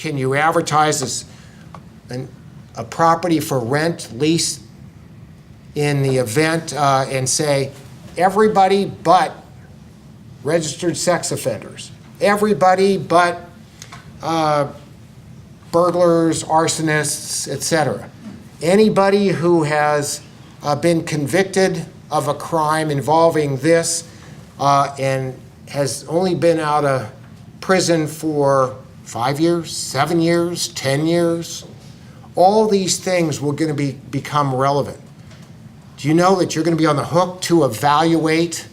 can you advertise as a property for rent, lease in the event, and say, everybody but registered sex offenders, everybody but burglars, arsonists, etc. Anybody who has been convicted of a crime involving this and has only been out of prison for 5 years, 7 years, 10 years, all these things will going to become relevant. Do you know that you're going to be on the hook to evaluate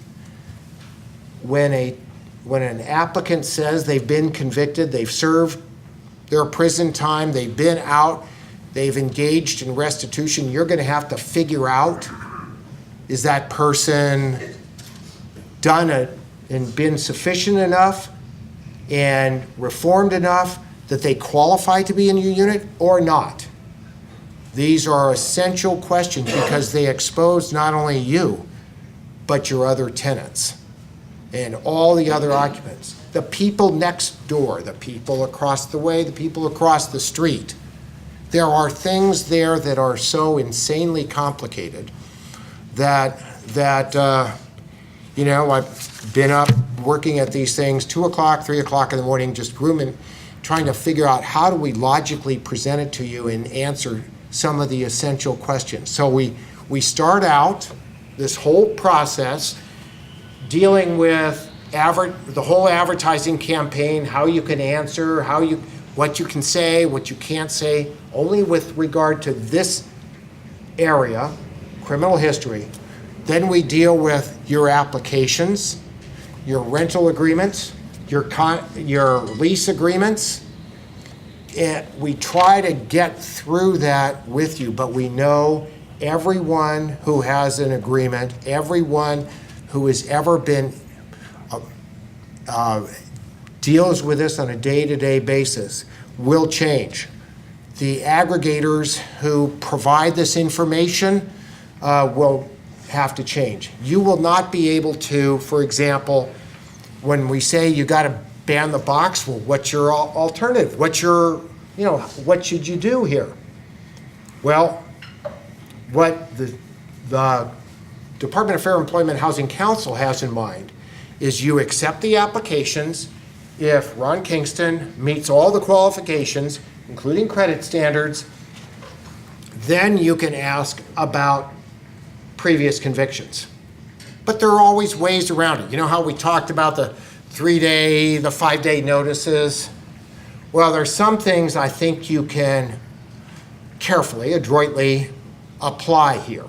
when an applicant says they've been convicted, they've served their prison time, they've been out, they've engaged in restitution? You're going to have to figure out, is that person done it and been sufficient enough and reformed enough that they qualify to be in your unit or not? These are essential questions because they expose not only you, but your other tenants and all the other occupants, the people next door, the people across the way, the people across the street. There are things there that are so insanely complicated that I've been up working at these things 2 o'clock, 3 o'clock in the morning, just grooming, trying to figure out how do we logically present it to you and answer some of the essential questions. So we start out this whole process dealing with the whole advertising campaign, how you can answer, what you can say, what you can't say, only with regard to this area, criminal history. Then we deal with your applications, your rental agreements, your lease agreements. And we try to get through that with you, but we know everyone who has an agreement, everyone who has ever been deals with this on a day-to-day basis will change. The aggregators who provide this information will have to change. You will not be able to, for example, when we say you got to ban the box, well, what's your alternative? What should you do here? Well, what the Department of Fair Employment Housing Council has in mind is you accept the applications. If Ron Kingston meets all the qualifications, including credit standards, then you can ask about previous convictions. But there are always ways around it. You know how we talked about the 3-day, the 5-day notices? Well, there's some things I think you can carefully, adroitly apply here.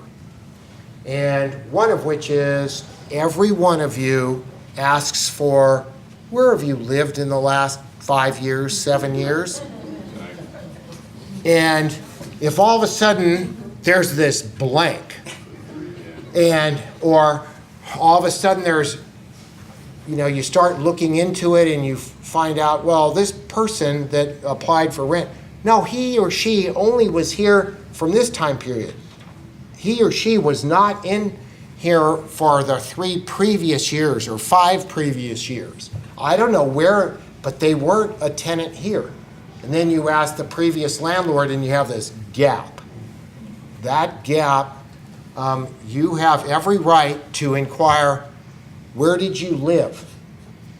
And one of which is every one of you asks for, where have you lived in the last 5 years, 7 years? And if all of a sudden there's this blank, or all of a sudden there's, you start looking into it and you find out, well, this person that applied for rent, no, he or she only was here from this time period. He or she was not in here for the 3 previous years or 5 previous years. I don't know where, but they weren't a tenant here. And then you ask the previous landlord and you have this gap. That gap, you have every right to inquire, where did you live,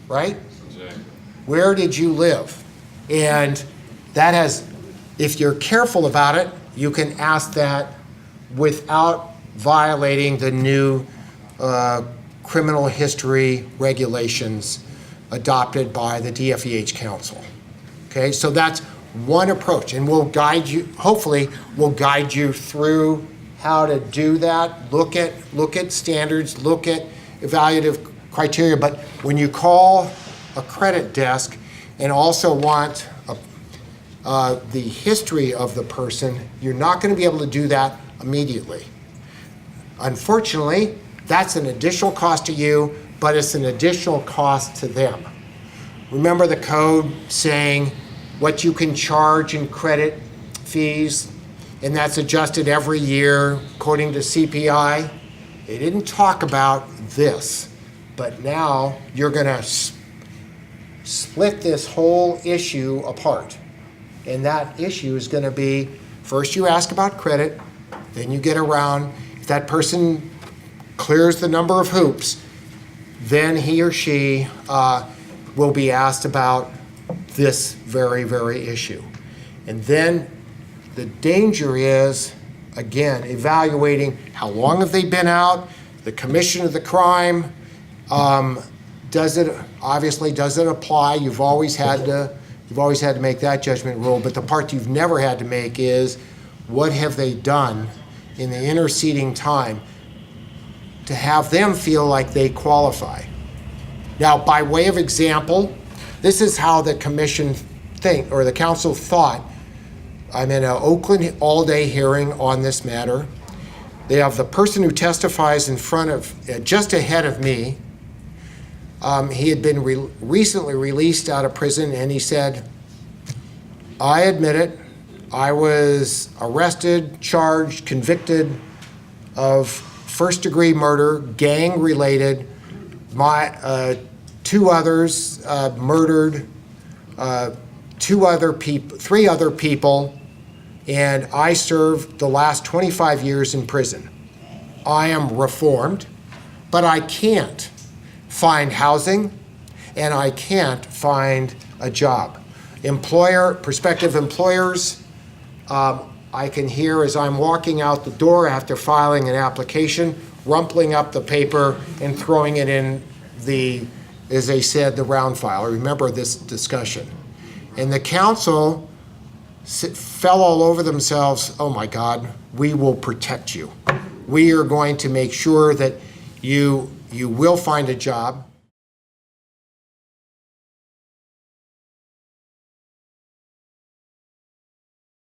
right? Exactly. Where did you live? And that has, if you're careful about it, you can ask that without violating the new criminal history regulations adopted by the DFEH Council. Okay, so that's one approach, and we'll guide you, hopefully, we'll guide you through how to do that. Look at standards, look at evaluative criteria, but when you call a credit desk and also want the history of the person, you're not going to be able to do that immediately. Unfortunately, that's an additional cost to you, but it's an additional cost to them. Remember the code saying what you can charge in credit fees, and that's adjusted every year according to CPI. They didn't talk about this, but now you're going to split this whole issue apart. And that issue is going to be, first you ask about credit, then you get around, if that person clears the number of hoops, then he or she will be asked about this very, very issue. And then the danger is, again, evaluating how long have they been out, the commission of the crime, does it apply? You've always had to make that judgment rule, but the part you've never had to make is, what have they done in the interceding time to have them feel like they qualify? Now, by way of example, this is how the commission or the council thought. I'm in an Oakland all-day hearing on this matter. They have the person who testifies in front of, just ahead of me. He had been recently released out of prison, and he said, I admit it, I was arrested, charged, convicted of first-degree murder, gang-related. My two others murdered, three other people, and I served the last 25 years in prison. I am reformed, but I can't find housing, and I can't find a job. Prospective employers, I can hear as I'm walking out the door after filing an application, rumpling up the paper and throwing it in the, as they said, the round file. I remember this discussion. And the council fell all over themselves. Oh my God, we will protect you. We are going to make sure that you will find a job.